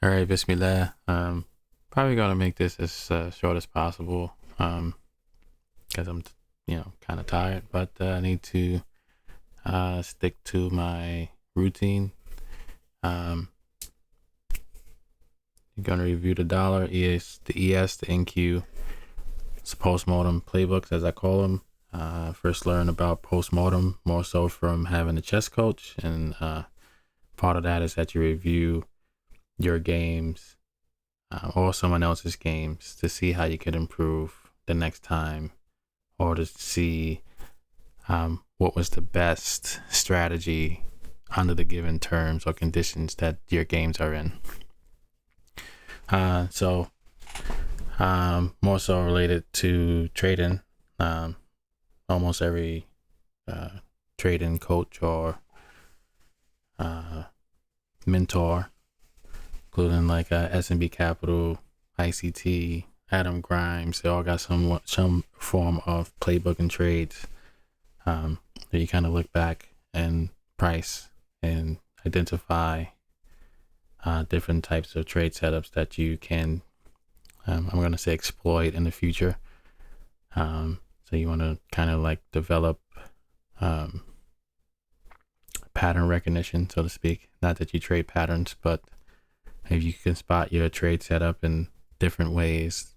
All right, Bismillah. Probably gonna make this as short as possible. Because I'm, kind of tired, but I need to stick to my routine. Um, you're gonna review the dollar, the NQ, it's post-mortem playbooks, as I call them. First learn about post-mortem more so from having a chess coach, and part of that is that you review your games or someone else's games to see how you could improve the next time, or to see what was the best strategy under the given terms or conditions that your games are in. So more so related to trading. Almost every trading coach or mentor, including like S&B Capital, ICT, Adam Grimes, they all got some form of playbook and trades. So you kind of look back and price and identify different types of trade setups that you can, I'm going to say, exploit in the future. So you want to kind of like develop pattern recognition, so to speak. Not that you trade patterns, but if you can spot your trade setup in different ways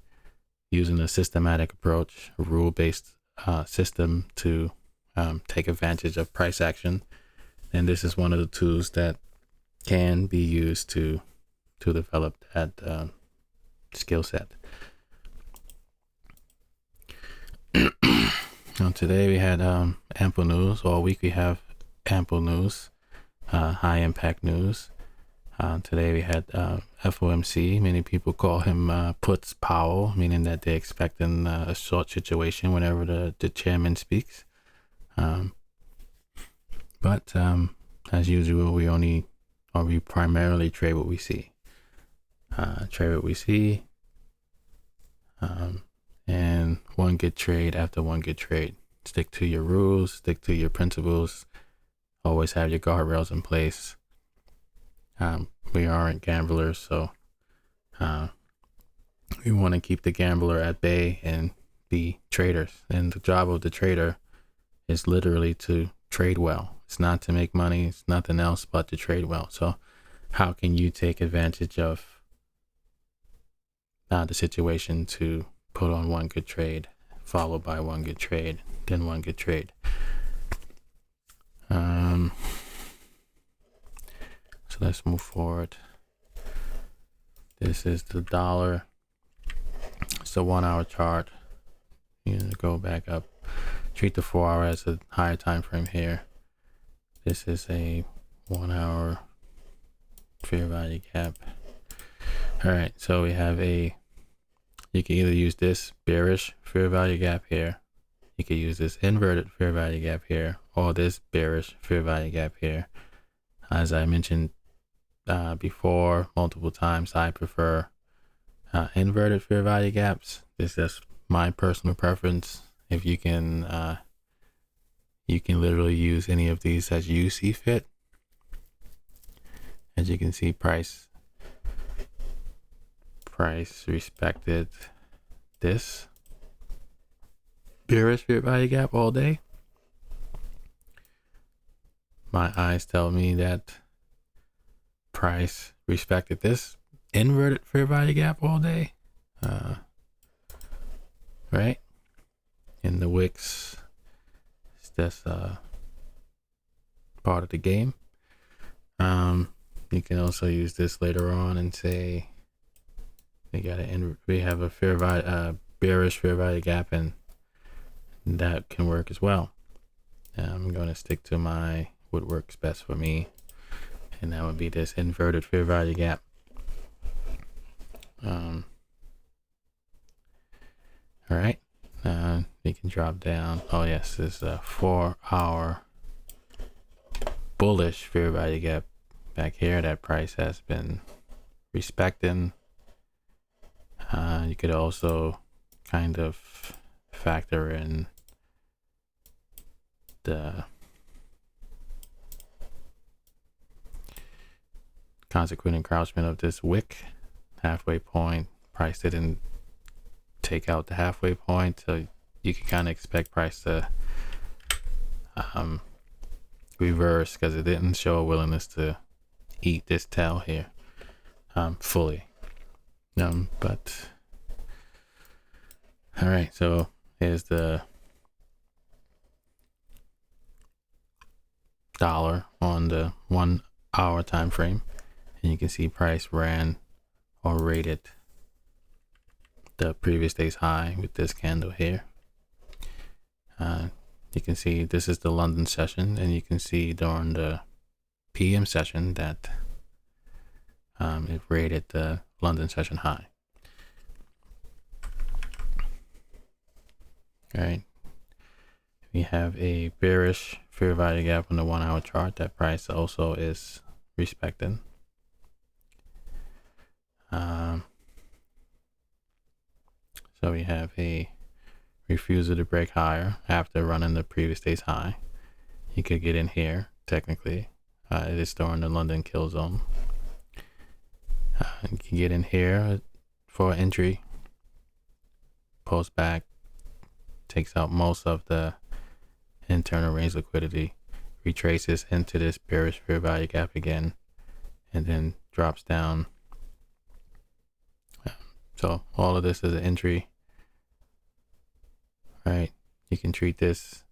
using a systematic approach, a rule-based system to take advantage of price action, then this is one of the tools that can be used to develop that skill set. Today we had ample news. All week we have ample news, high impact news. Today we had FOMC. Many people call him Puts Powell, meaning that they're expecting a short situation whenever the chairman speaks. But as usual, we primarily trade what we see. And one good trade after one good trade. Stick to your rules, stick to your principles. Always have your guardrails in place. We aren't gamblers, so we want to keep the gambler at bay and be traders. And the job of the trader is literally to trade well. It's not to make money. It's nothing else but to trade well. So how can you take advantage of the situation to put on one good trade, followed by one good trade, then one good trade? So let's move forward. This is the dollar. It's a 1 hour chart. You know, go back up. Treat the 4 hour as a higher time frame here. This is a 1 hour fair value gap. All right, so we have you can either use this bearish fair value gap here. You can use this inverted fair value gap here, or this bearish fair value gap here. As I mentioned before multiple times, I prefer inverted fair value gaps. This is my personal preference. If you can literally use any of these as you see fit. As you can see, price respected this bearish fair value gap all day. My eyes tell me that price respected this inverted fair value gap all day. Right? In the wicks, it's just part of the game. You can also use this later on and say we have a bearish fair value gap, and that can work as well. I'm going to stick to what works best for me, and that would be this inverted fair value gap. All right. You can drop down. Oh yes, this is a 4 hour bullish fair value gap back here that price has been respecting. You could also kind of factor in the consequent encroachment of this wick. Halfway point, price didn't take out the halfway point, so you can kind of expect price to reverse, because it didn't show a willingness to eat this tail here fully. But all right, so here's the dollar on the 1 hour time frame, and you can see price ran or rated the previous day's high with this candle here. You can see this is the London session, and you can see during the PM session that it rated the London session high. All right, we have a bearish fair value gap on the 1 hour chart that price also is respecting. So we have a refusal to break higher after running the previous day's high. You could get in here technically. It is still in the London kill zone. You can get in here for entry. Post back, takes out most of the internal range liquidity, retraces into this bearish fair value gap again, and then drops down. So all of this is an entry. Right, you can treat this,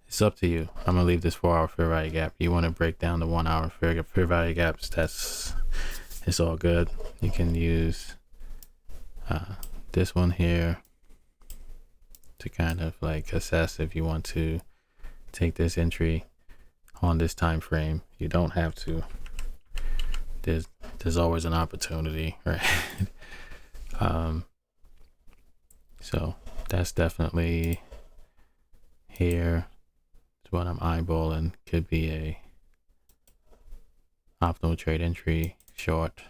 it's up to you. I'm gonna leave this 4 hour fair value gap. You want to break down the 1 hour fair value gaps, it's all good. You can use this one here to kind of like assess if you want to take this entry on this time frame. You don't have to. There's always an opportunity, right? So that's definitely here. It's what I'm eyeballing. Could be a optimal trade entry short.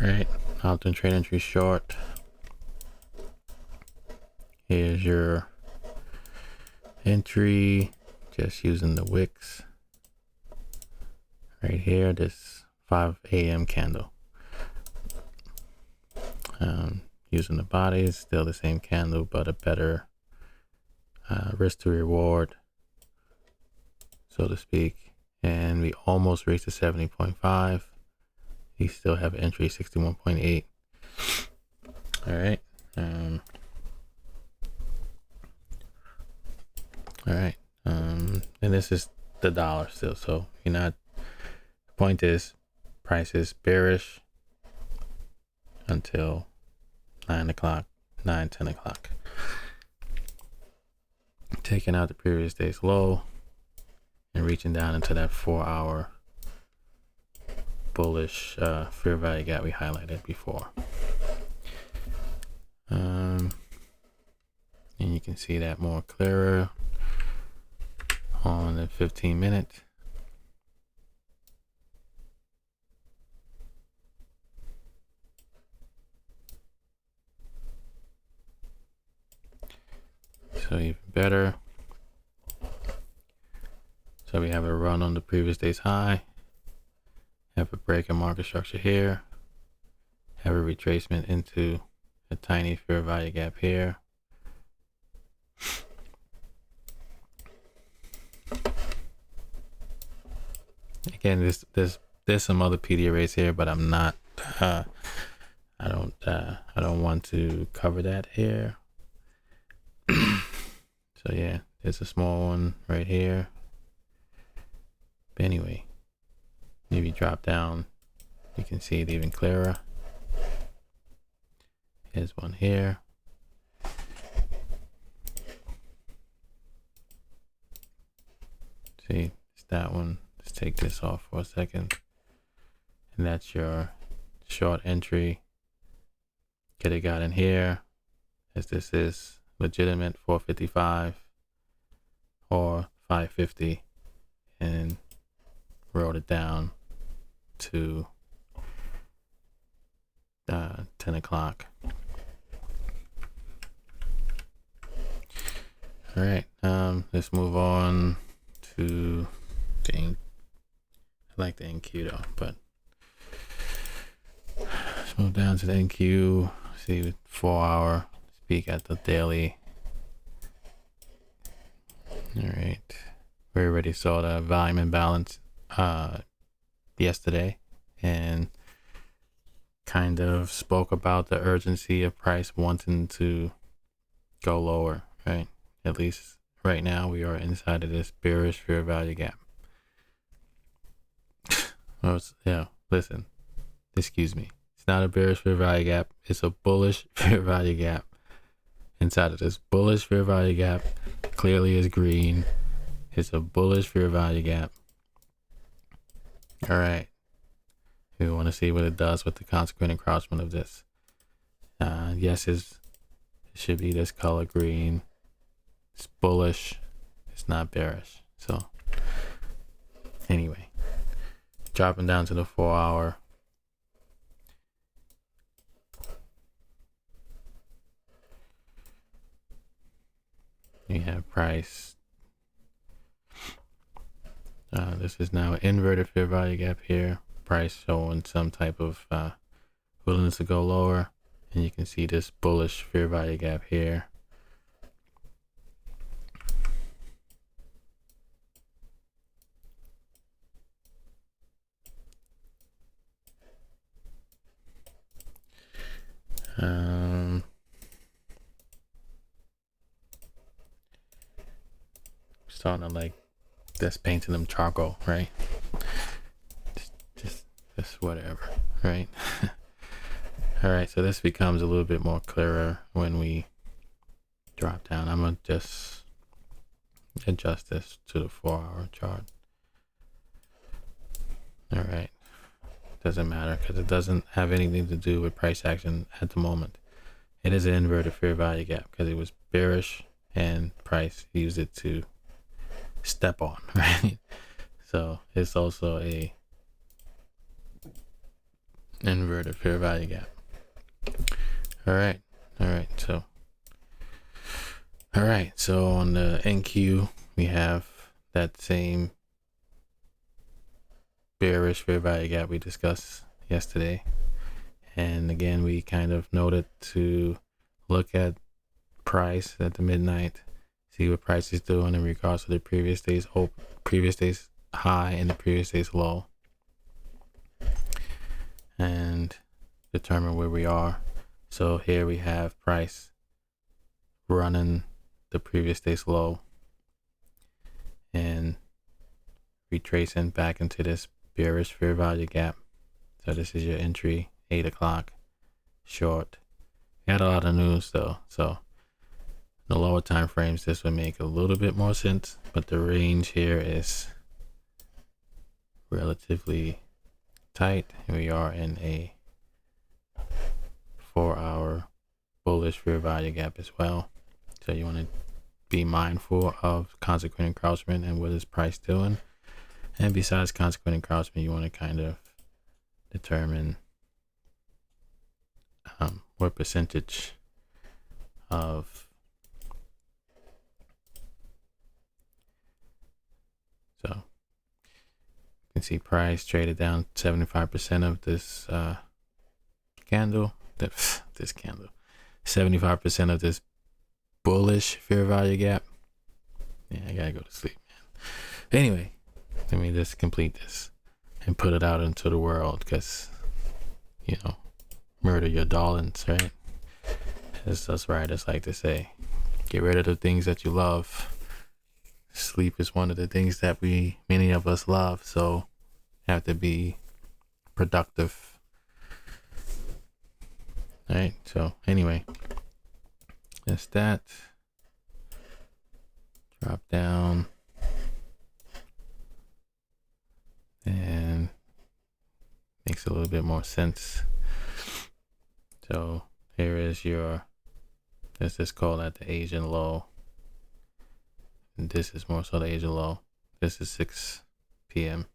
Right, optimal trade entry short. Here's your entry, just using the wicks right here, this 5 a.m. candle. Using the bodies, still the same candle, but a better risk to reward, so to speak. And we almost reached the 70.5. You still have entry 61.8. All right. All right. And this is the dollar still. So you're not. The point is, price is bearish until 9 o'clock, 10 o'clock. Taking out the previous day's low and reaching down into that 4 hour bullish fair value gap we highlighted before. And you can see that more clearer on the 15-minute. So even better. So we have a run on the previous day's high. Have a break in market structure here. Have a retracement into a tiny fair value gap here. Again, there's some other PD arrays here, but I'm not. I don't want to cover that here. So yeah, there's a small one right here. But anyway, if you drop down, you can see it even clearer. Here's one here. See, it's that one. Let's take this off for a second. And that's your short entry. Could have got in here as this is legitimate 455 or 550, and wrote it down to 10 o'clock. All right, let's move on to the I like the NQ though, but let's move down to the NQ. See 4 hour, speak at the daily. All right, we already saw the volume imbalance yesterday, and kind of spoke about the urgency of price wanting to go lower, right? At least right now we are inside of this bearish fair value gap. Yeah, listen, excuse me. It's not a bearish fair value gap. It's a bullish fair value gap. Inside of this bullish fair value gap, clearly is green. It's a bullish fair value gap. All right. We want to see what it does with the consequent encroachment of this. Yes, it should be this color green. It's bullish. It's not bearish. So anyway, dropping down to the 4 hour. We have price. This is now an inverted fair value gap here. Price showing some type of willingness to go lower, and you can see this bullish fair value gap here. Starting to like this painting them charcoal, right? Just whatever, right? All right, so this becomes a little bit more clearer when we drop down. I'm gonna just adjust this to the 4 hour chart. All right, doesn't matter because it doesn't have anything to do with price action at the moment. It is an inverted fair value gap because it was bearish and price used it to step on, right? So it's also a inverted fair value gap. All right, so on the NQ we have that same bearish fair value gap we discussed yesterday, and again we kind of noted to look at price at the midnight, see what price is doing in regards to the previous day's high and the previous day's low, and determine where we are. So here we have price running the previous day's low and retracing back into this bearish fair value gap. So this is your entry, 8 o'clock short. We had a lot of news though, so the lower time frames this would make a little bit more sense, but the range here is relatively tight, and we are in a 4 hour bullish fair value gap as well. So you want to be mindful of consequent encroachment and what is price doing. And besides consequent encroachment, you want to kind of determine what percentage of you can see price traded down 75% of this candle. This candle, 75% of this bullish fair value gap. Yeah, I gotta go to sleep, man. Anyway, let me just complete this and put it out into the world, because murder your darlings, right? As us writers like to say, get rid of the things that you love. Sleep is one of the things that many of us love, so have to be productive. All right, so anyway, that's that. Drop down and makes a little bit more sense. So here is your Let's just call that the Asian low. And this is more so the Asia low. This is 6 p.m.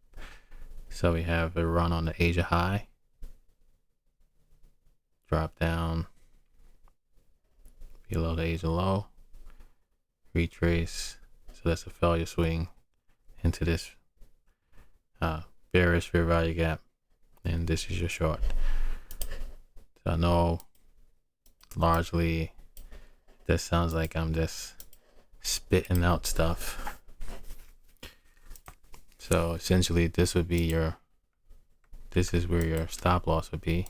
So we have a run on the Asia high, drop down below the Asia low, retrace. So that's a failure swing into this bearish fair value gap, and this is your short. So I know largely this sounds like I'm just spitting out stuff. So essentially this would be this is where your stop loss would be.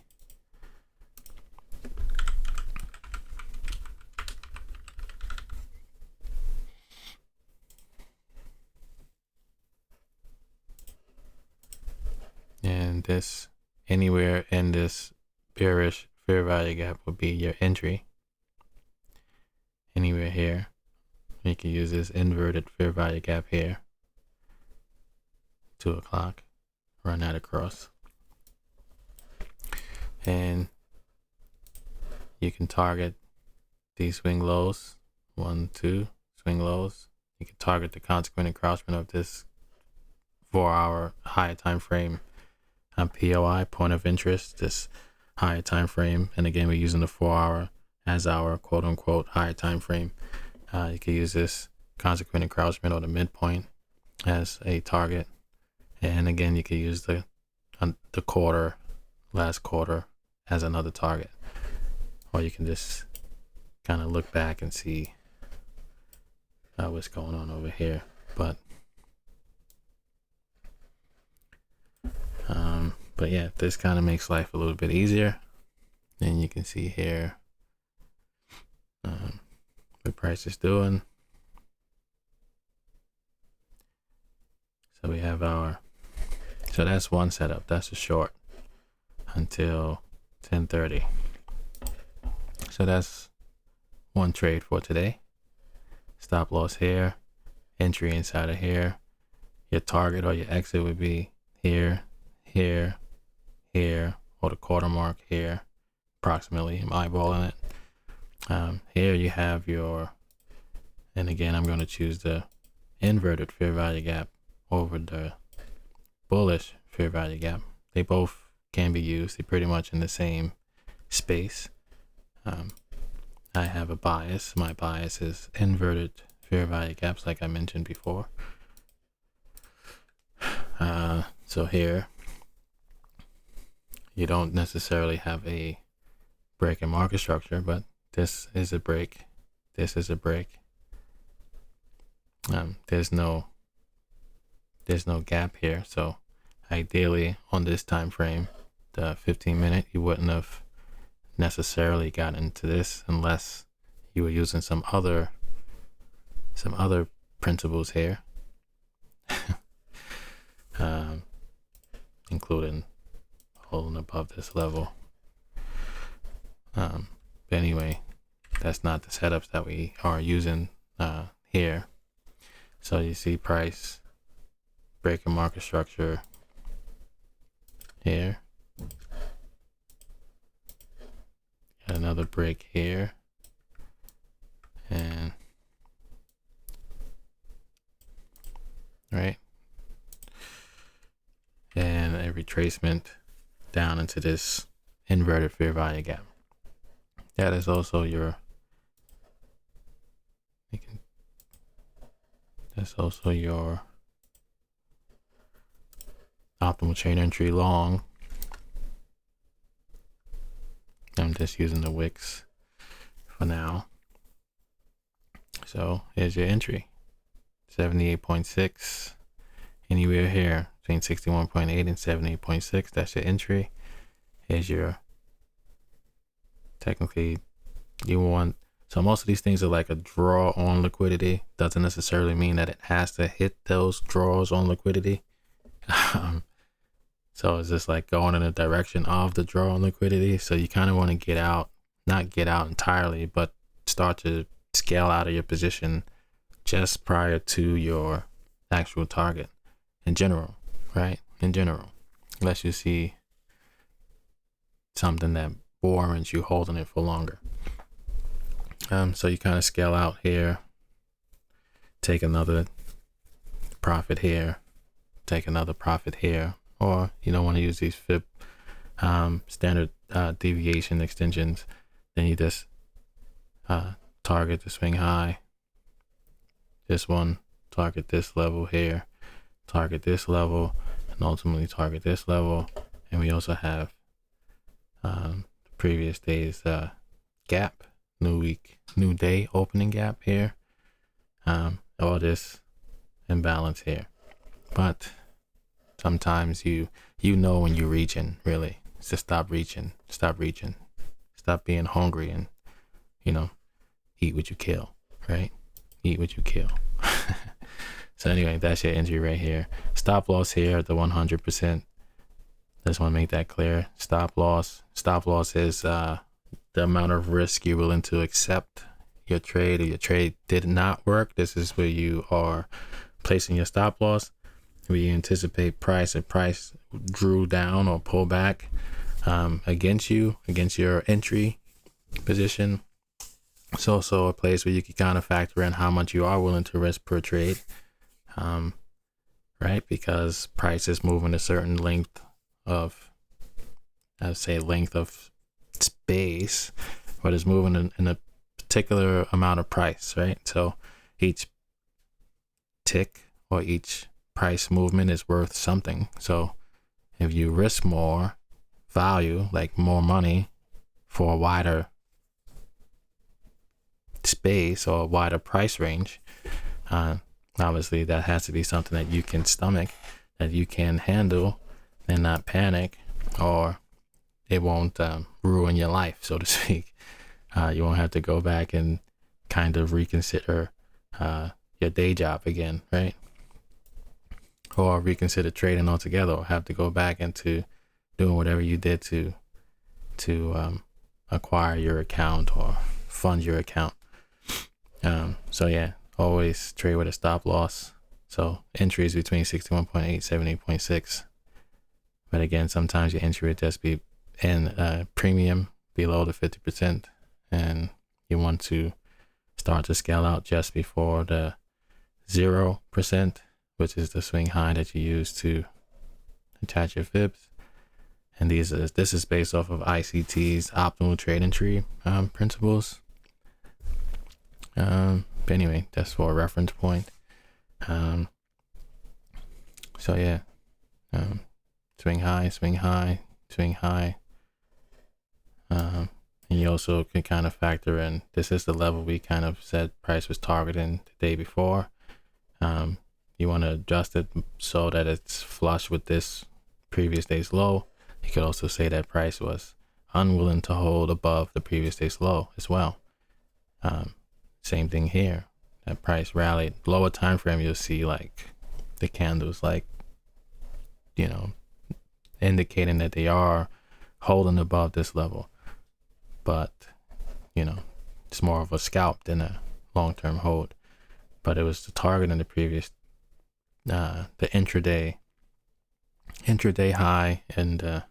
And this, anywhere in this bearish fair value gap would be your entry. Anywhere here. You can use this inverted fair value gap here. 2 o'clock. Run that across. And you can target these swing lows. 1, 2 swing lows. You can target the consequent encroachment of this 4-hour higher time frame POI, point of interest, this higher time frame. And again, we're using the 4-hour as our quote unquote higher time frame. You can use this consequent encroachment or the midpoint as a target. And again, you can use the quarter, last quarter, as another target. Or you can just kind of look back and see what's going on over here. But yeah, this kind of makes life a little bit easier. And you can see here what price is doing. So we have so that's one setup. That's a short until 10:30. So that's one trade for today. Stop loss here, entry inside of here. Your target or your exit would be here, here, here, or the quarter mark here, approximately. I'm eyeballing it. Here you have and again, I'm going to choose the inverted fair value gap over the bullish fair value gap. They both can be used. They're pretty much in the same space. I have a bias. My bias is inverted fair value gaps, like I mentioned before. So here, you don't necessarily have a break in market structure, but this is a break. This is a break. There's no gap here. So ideally on this time frame, the 15-minute, you wouldn't have necessarily got into this unless you were using some other principles here. Including holding above this level. But anyway, that's not the setups that we are using here. So you see price breaking market structure here. Got another break here. And right. And a retracement down into this inverted fair value gap. That is also that's also your optimal chain entry long. I'm just using the wicks for now. So here's your entry. 78.6. Anywhere here between 61.8 and 78.6. That's your entry. Here's your, technically you want, so most of these things are like a draw on liquidity. Doesn't necessarily mean that it has to hit those draws on liquidity. So it's just like going in the direction of the draw on liquidity. So you kind of want to get out, not get out entirely, but start to scale out of your position just prior to your actual target in general, right? In general, unless you see something that warrants you holding it for longer. So you kind of scale out here, take another profit here, take another profit here, or you don't want to use these fib standard deviation extensions, then you just target the swing high. This one, target this level here, target this level, and ultimately target this level. And we also have the previous day's gap, new week, new day opening gap here. All this imbalance here. But sometimes you know when you're reaching, really. So stop reaching, stop being hungry, and eat what you kill, right? Eat what you kill. So anyway, that's your entry right here. Stop loss here at the 100%. Just want to make that clear. Stop loss is the amount of risk you're willing to accept your trade, or your trade did not work. This is where you are placing your stop loss. Where you anticipate price, if price drew down or pull back against your entry position. It's also a place where you can kind of factor in how much you are willing to risk per trade, right? Because price is moving a certain length of, length of space, but it's moving in a particular amount of price, right? So each tick or each price movement is worth something. So if you risk more value, like more money for a wider space or a wider price range, obviously that has to be something that you can stomach, that you can handle and not panic, or it won't ruin your life, so to speak. You won't have to go back and kind of reconsider your day job again, right? Or reconsider trading altogether, or have to go back into doing whatever you did to acquire your account or fund your account. So yeah, always trade with a stop loss. So entries between 61.8, 78.6. But again, sometimes your entry would just be in premium below the 50%, and you want to start to scale out just before the 0%, which is the swing high that you use to attach your fibs. And this is based off of ICT's optimal trade entry principles. But anyway, that's for a reference point. So yeah, swing high, swing high, swing high. And you also can kind of factor in, this is the level we kind of said price was targeting the day before. You want to adjust it so that it's flush with this previous day's low. You could also say that price was unwilling to hold above the previous day's low as well. Same thing here. That price rallied. Lower time frame, you'll see like the candles, like, indicating that they are holding above this level. But, it's more of a scalp than a long-term hold. But it was the target in the previous, the intraday high, and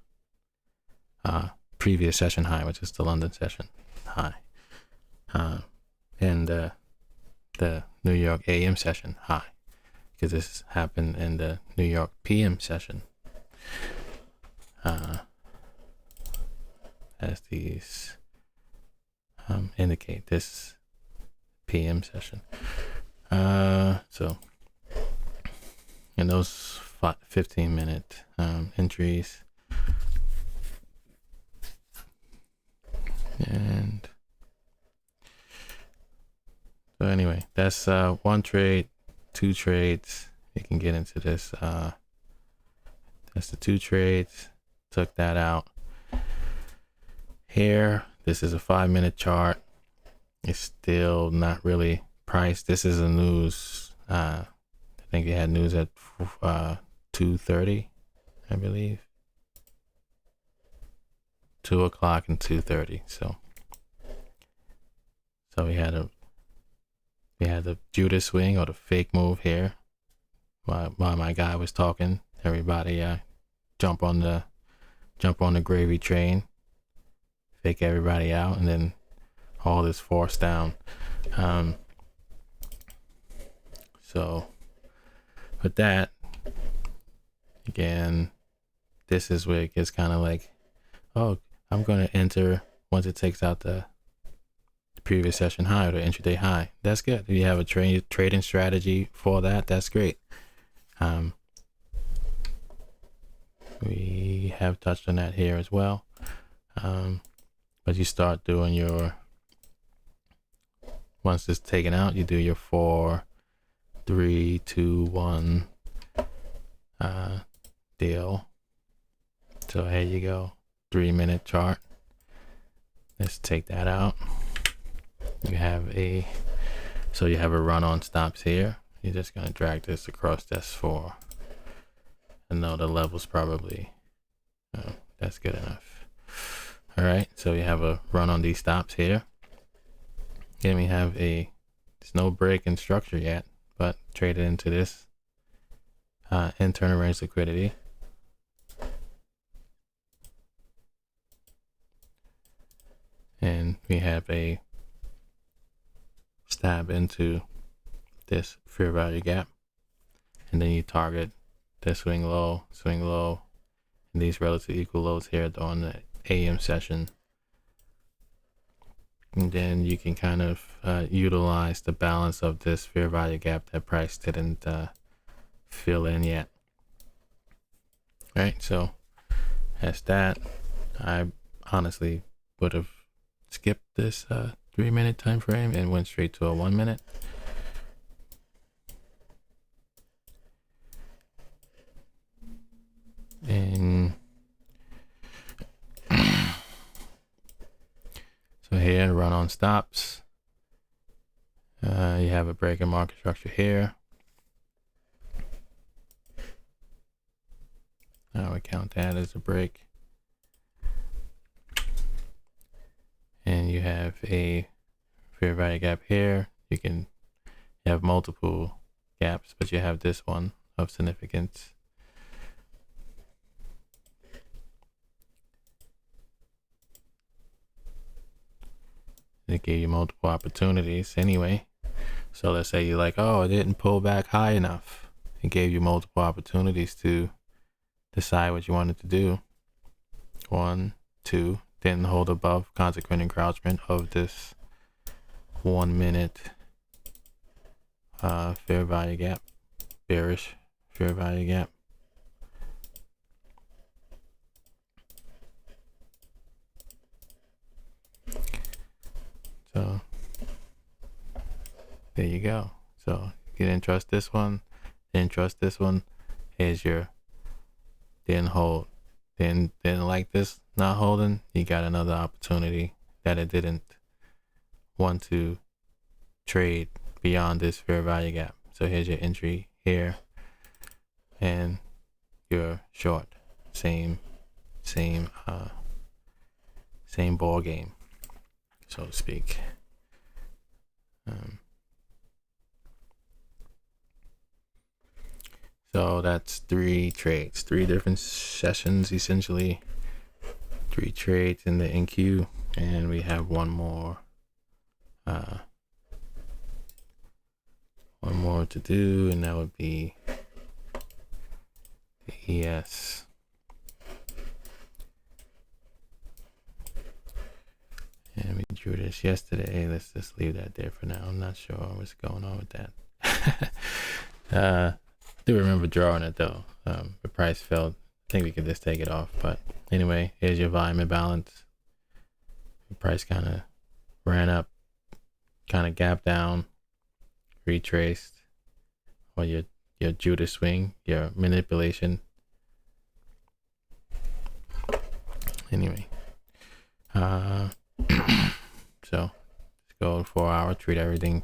previous session high, which is the London session high, and the New York AM session high, because this happened in the New York PM session, as these indicate this PM session. So in those 15-minute entries, and so anyway, that's one trade, two trades. You can get into this. That's the two trades. Took that out. Here, this is a 5-minute chart. It's still not really priced. This is a news. I think they had news at 2:30, I believe. 2 o'clock and 2:30. So we had the Judas swing, or the fake move here. While my guy was talking, everybody jump on the gravy train, fake everybody out, and then all this force down. So with that, again, this is where it gets kind of like, oh, I'm going to enter once it takes out the previous session high or the intraday high. That's good. If you have a trading strategy for that, that's great. We have touched on that here as well. But you start doing your, once it's taken out, you do your 4, 3, 2, 1 deal. So here you go, 3-minute chart. Let's take that out. You have a run on stops here. You're just gonna drag this across S4. And know the level's probably, that's good enough. All right, so we have a run on these stops here. Then we have there's no break in structure yet, but traded into this internal range liquidity. And we have a stab into this fair value gap. And then you target the swing low, and these relative equal lows here on the AM session. And then you can kind of utilize the balance of this fair value gap that price didn't fill in yet. All right, so that's that. I honestly would have skipped this 3-minute time frame and went straight to a 1 minute. And so here, run on stops. You have a break in market structure here. I would count that as a break. And you have a fair value gap here. You have multiple gaps, but you have this one of significance. It gave you multiple opportunities anyway. So let's say you're like, oh, it didn't pull back high enough. It gave you multiple opportunities to decide what you wanted to do. 1, 2, didn't hold above consequent encroachment of this 1 minute fair value gap, bearish fair value gap. So there you go. So you didn't trust this one, didn't trust this one. Here's your didn't hold, didn't like this not holding. You got another opportunity that it didn't want to trade beyond this fair value gap. So here's your entry here, and your short. Same ball game, so to speak. So that's 3 trades, 3 different sessions, essentially 3 trades in the NQ, and we have one more to do, and that would be the ES. And we drew this yesterday. Let's just leave that there for now. I'm not sure what's going on with that. Do remember drawing it though. The price fell. I think we could just take it off. But anyway, here's your volume imbalance. The price kind of ran up, kind of gapped down, retraced, or your Judas swing, your manipulation. Anyway, so let's go 4 hour. Treat everything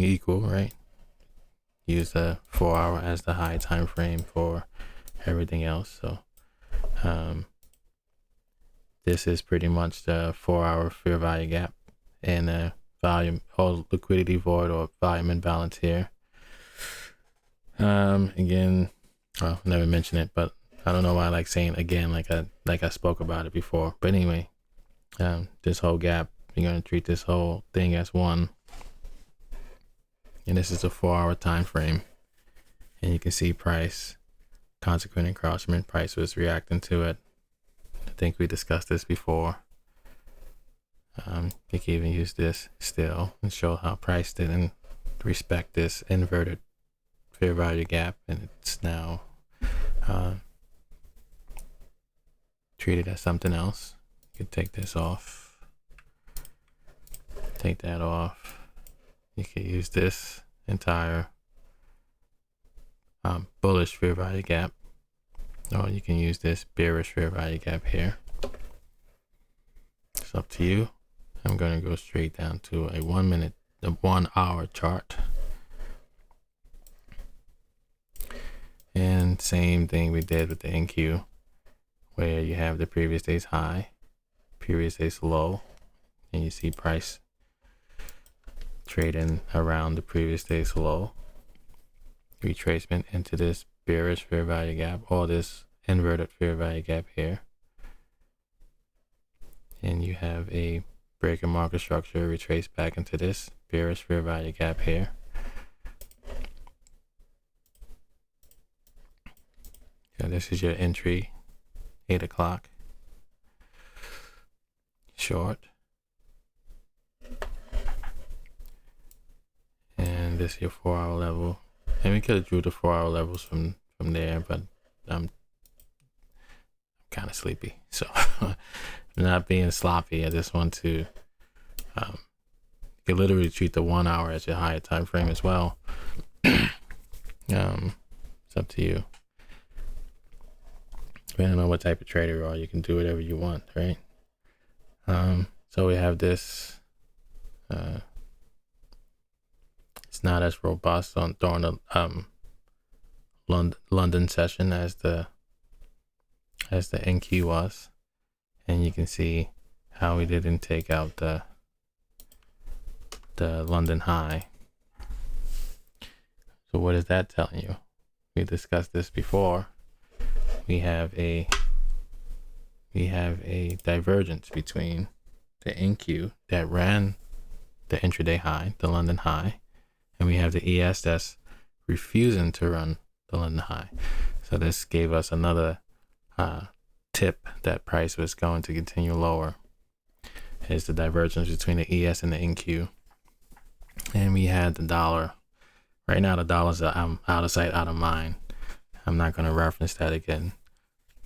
equal, right? Use the 4 hour as the high time frame for everything else. So this is pretty much the 4 hour fair value gap and the volume or liquidity void or volume imbalance here. Again, well, never mention it, but I don't know why I like saying again, like I spoke about it before. But anyway, this whole gap, You're going to treat this whole thing as one. And this is a 4-hour time frame. And you can see price, consequent encroachment, price was reacting to it. I think we discussed this before. You can even use this still and show how price didn't respect this inverted fair value gap, and it's now treated as something else. You can take this off, take that off. You can use this entire bullish fair value gap, or you can use this bearish fair value gap here. It's up to you. I'm going to go straight down to a 1 hour chart. And same thing we did with the NQ, where you have the previous day's high, previous day's low, and you see price trading around the previous day's low. Retracement into this bearish fair value gap, or this inverted fair value gap here. And you have a break and market structure, retrace back into this bearish fair value gap here. So this is your entry, 8 o'clock, short. And this is your 4-hour level. And we could have drew the 4-hour levels from there, but I'm kind of sleepy. So not being sloppy, I just want to, you can literally treat the 1 hour as your higher time frame as well. It's up to you. Depending on what type of trader you are, you can do whatever you want, right? So we have this, it's not as robust during the London session as the NQ was. And you can see how we didn't take out the London high. So what is that telling you? We discussed this before. We have a divergence between the NQ that ran the intraday high, the London high, and we have the ES that's refusing to run the London high. So this gave us another tip that price was going to continue lower. Is the divergence between the ES and the NQ. And we had the dollar. Right now the dollar's out of sight, out of mind. I'm not going to reference that again.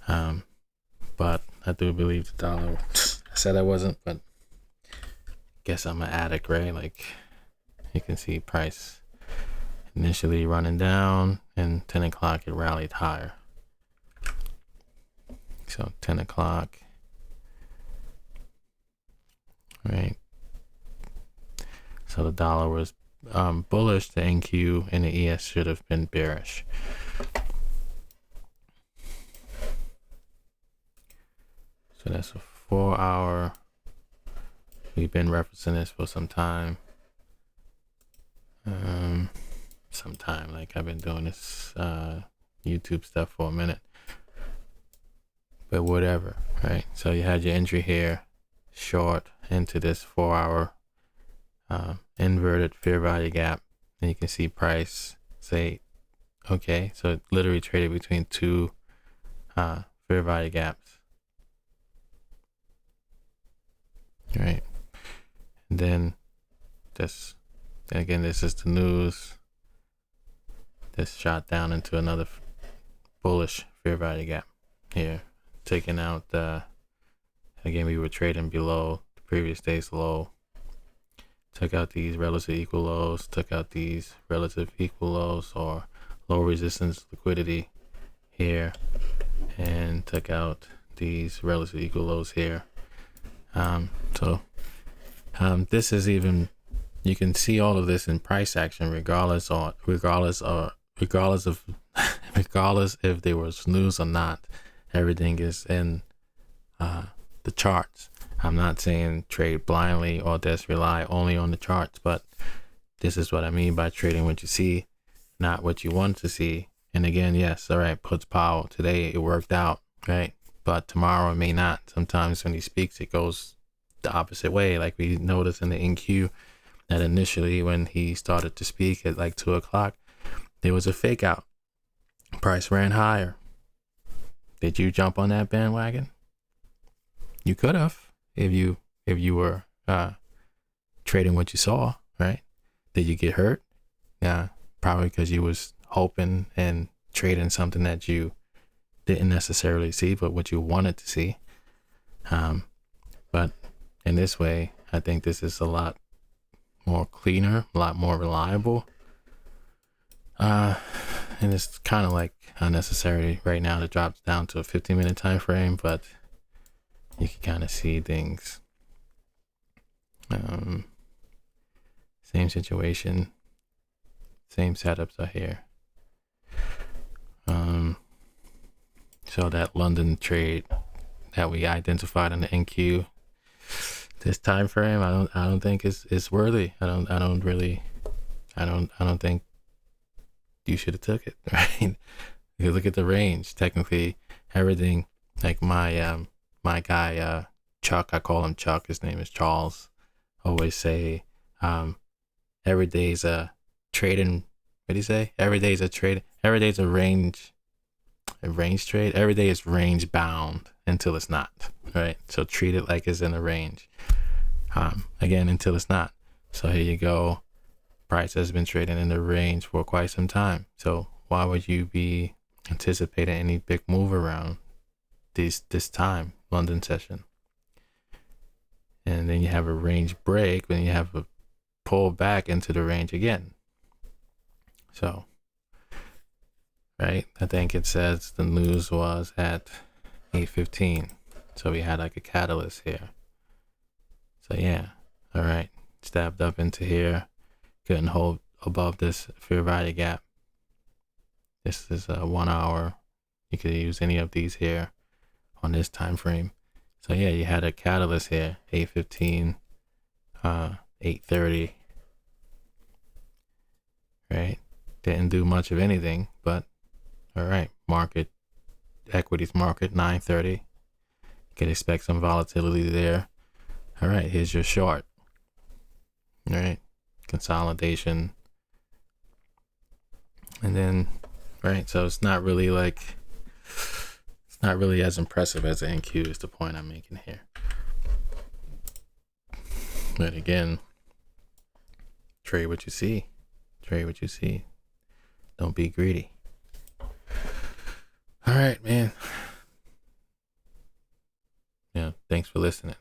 But I do believe the dollar, I said I wasn't, but guess I'm an addict, right? Like, you can see price initially running down, and 10 o'clock it rallied higher. So 10 o'clock, right? So the dollar was bullish, the NQ and the ES should have been bearish. So that's a 4-hour. We've been referencing this for some time. Like I've been doing this YouTube stuff for a minute. But whatever, right? So you had your entry here, short into this 4-hour inverted fair value gap. And you can see price say, okay, so it literally traded between two fair value gaps. Right. And then this, again, this is the news. This shot down into another bullish fair value gap here. Taking out again, we were trading below the previous day's low. Took out these relative equal lows, took out these relative equal lows or low resistance liquidity here, and took out these relative equal lows here. This is even, you can see all of this in price action regardless if there was news or not. Everything is in the charts. I'm not saying trade blindly or just rely only on the charts, but this is what I mean by trading what you see, not what you want to see. And again, yes, all right, puts power. Today it worked out, right? But tomorrow it may not. Sometimes when he speaks, it goes the opposite way. Like we noticed in the NQ that initially when he started to speak at like 2 o'clock, there was a fake out. Price ran higher. Did you jump on that bandwagon? You could have if you were trading what you saw, right? Did you get hurt? Yeah, probably because you was hoping and trading something that you didn't necessarily see, but what you wanted to see. But in this way, I think this is a lot more cleaner, a lot more reliable. And it's kind of like unnecessary right now to drop down to a 15-minute time frame, but you can kind of see things. Same situation, same setups are here. So that London trade that we identified in the NQ, this time frame, I don't think it's worthy. I don't think you should have took it, right? You look at the range. Technically, everything, like my guy Chuck, I call him Chuck. His name is Charles. Always say, every day's a trading. What do you say? Every day's a trade. Every day's a range trade. Every day is range bound until it's not, right? So treat it like it's in a range. Again, until it's not. So here you go. Price has been trading in the range for quite some time. So why would you be anticipating any big move around this time, London session? And then you have a range break, then you have a pull back into the range again. So, right, I think it says the news was at 8:15. So we had like a catalyst here. So yeah, all right, stabbed up into here. Couldn't hold above this fair value gap. This is a 1 hour. You could use any of these here on this time frame. So yeah, you had a catalyst here, 8:15, 8:30, right? Didn't do much of anything, but all right, equities market, 9:30. You can expect some volatility there. All right, here's your short. All right, consolidation. And then, right, so it's not really as impressive as the NQ is the point I'm making here. But again, trade what you see. Trade what you see. Don't be greedy. All right, man. Yeah, thanks for listening.